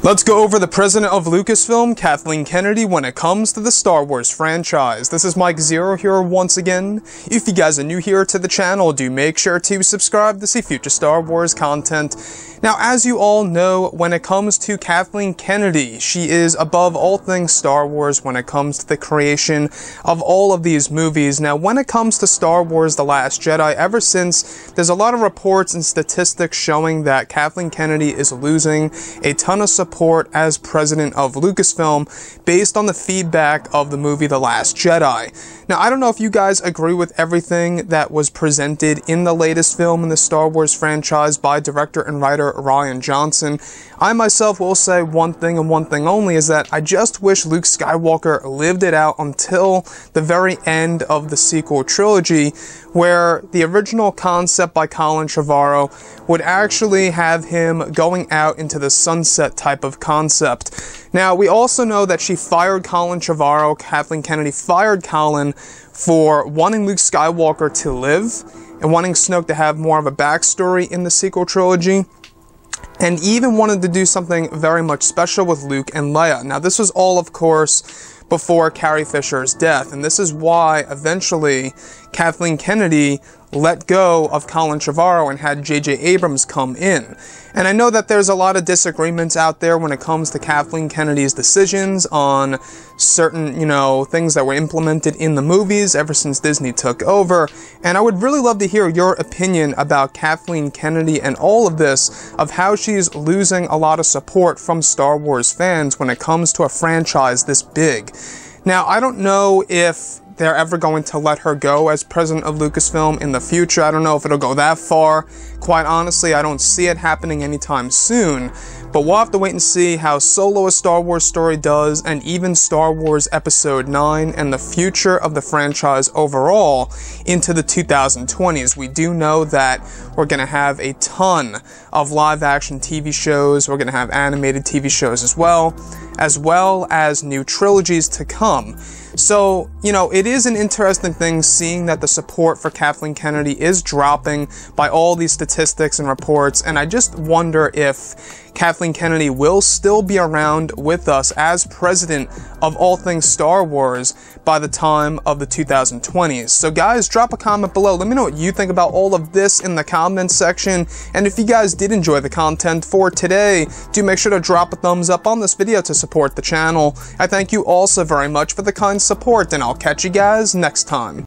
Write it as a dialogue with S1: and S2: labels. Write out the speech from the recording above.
S1: Let's go over the president of Lucasfilm, Kathleen Kennedy, when it comes to the Star Wars franchise. This is Mike Zero here once again. If you guys are new here to the channel, do make sure to subscribe to see future Star Wars content. Now, as you all know, when it comes to Kathleen Kennedy, she is above all things Star Wars when it comes to the creation of all of these movies. Now, when it comes to Star Wars The Last Jedi, ever since, there's a lot of reports and statistics showing that Kathleen Kennedy is losing a ton of support as president of Lucasfilm based on the feedback of the movie The Last Jedi. Now, I don't know if you guys agree with everything that was presented in the latest film in the Star Wars franchise by director and writer Rian Johnson. I myself will say one thing and one thing only, is that I just wish Luke Skywalker lived it out until the very end of the sequel trilogy, where the original concept by Colin Trevorrow would actually have him going out into the sunset type of concept. Now, we also know that she fired Colin Trevorrow, Kathleen Kennedy fired Colin for wanting Luke Skywalker to live and wanting Snoke to have more of a backstory in the sequel trilogy, and even wanted to do something very much special with Luke and Leia. Now, this was all, of course, before Carrie Fisher's death, and this is why eventually Kathleen Kennedy let go of Colin Trevorrow and had J.J. Abrams come in. And I know that there's a lot of disagreements out there when it comes to Kathleen Kennedy's decisions on certain, things that were implemented in the movies ever since Disney took over. And I would really love to hear your opinion about Kathleen Kennedy and all of this, of how she's losing a lot of support from Star Wars fans when it comes to a franchise this big. Now, I don't know if they're ever going to let her go as president of Lucasfilm in the future. I don't know if it'll go that far. Quite honestly, I don't see it happening anytime soon. But we'll have to wait and see how Solo: A Star Wars Story does, and even Star Wars Episode 9 and the future of the franchise overall into the 2020s. We do know that we're going to have a ton of live-action TV shows. We're going to have animated TV shows as well as new trilogies to come. So, it is an interesting thing seeing that the support for Kathleen Kennedy is dropping by all these statistics and reports, and I just wonder if Kathleen Kennedy will still be around with us as president of all things Star Wars by the time of the 2020s. So guys, drop a comment below. Let me know what you think about all of this in the comments section. And if you guys did enjoy the content for today, do make sure to drop a thumbs up on this video to support the channel. I thank you all so very much for the kind support, and I'll catch you guys next time.